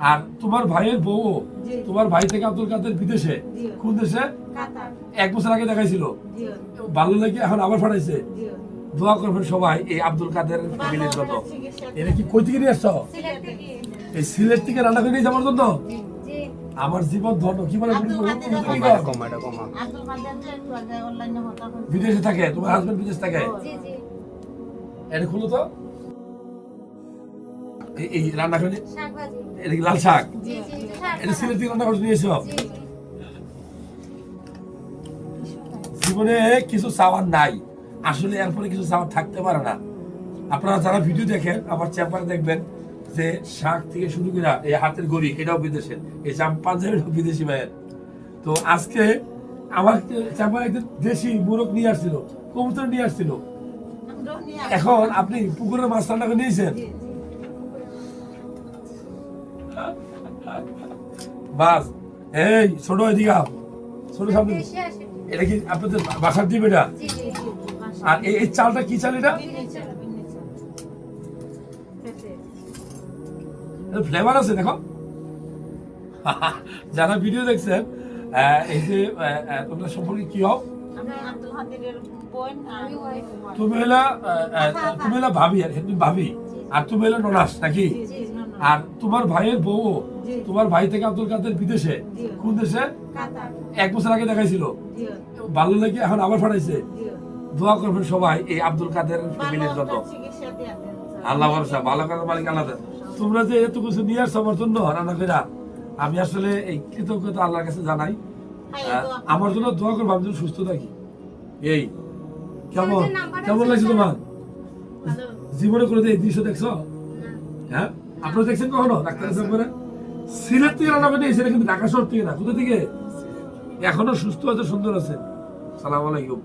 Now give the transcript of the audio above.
আর তোমার ভাইয়ের বউ, তোমার ভাই থেকে আব্দুল কাদের বিদেশে, কোন দেশে? 1 বছর আগে দেখাইছিল, ভালো লাগে এখন আবার পাঠাইছে। দোয়া করবেন সবাই এই আব্দুল কাদের ফ্যামিলির জন্য। এটা কি কই থেকে নিয়ে আসছো? এই সিলেট থেকে রান্না করে নিয়ে যাওয়ার জন্য? আমার জীবন ধন্য। কি বলে বিদেশে থাকে, তোমার হাজবেন্ড বিদেশ থাকে। এটা খুলো তো, এই রান্না করে এটা কি লাল শাক? এটা সিলেট থেকে রান্না করে নিয়েছো? জীবনে কিছু চাওয়ার নাই আসলে, এরপরে কিছু চাওয়ার থাকতে পারে না। আপনারা যারা ভিডিও দেখেন আমার চেম্বারে দেখবেন যে শাক থেকে শুরু করে এই হাতের গড়ি এটাও বিদেশের, এই পাঞ্জাবিটাও বিদেশি ভাইয়ের। তো আজকে আমার চেম্বারে একদিন দেশি মোরগ নিয়ে আসছিল, কবুতর নিয়ে আসছিল। এখন আপনি পুকুরের মাছ রান্না করে নিয়েছেন। বাস এই ছোট এদিকে ছোট সামনে। এটা কি আপনাদের বাসার ডিম? এটা আর এই চালটা কি চাল? এটা ফ্লেভার আছে দেখো। যারা ভিডিও দেখছেন এই যে তোমরা সম্পর্কে কি হও? তুমি হলো ভাবি, তুমি ভাবি, আর তুমি হলো ননাস নাকি? আর তোমার ভাইয়ের বউ, তোমার ভাই থেকে আব্দুল কাদের বিদেশে, কোন দেশে? 1 বছর আগে দেখাইছিল, ভালো লাগে এখন আবার পাঠাইছে। দোয়া করবেন সবাই এই আব্দুল কাদের ফ্যামিলির জন্য। আল্লাহ ভরসা, ভালো করার মালিক আল্লাহ। তোমরা যে এত কিছু নিয়ে আসছো আমার জন্য রান্না করে, আমি আসলে এই কৃতজ্ঞতা আল্লাহর কাছে জানাই। আমার জন্য দোয়া করবো, আমি যেন সুস্থ থাকি। এই কেমন কেমন লাগছে তোমার জীবনে? করে এই দৃশ্য দেখছো? হ্যাঁ, আপনারা দেখছেন কখনো? ডাক্তার করে সিলেট থেকে রান্না করে নিয়েছে, কিন্তু ঢাকা শহর থেকে না। কোথা থেকে? এখনো সুস্থ আছে, সুন্দর আছে। সালাম আলাইকুম।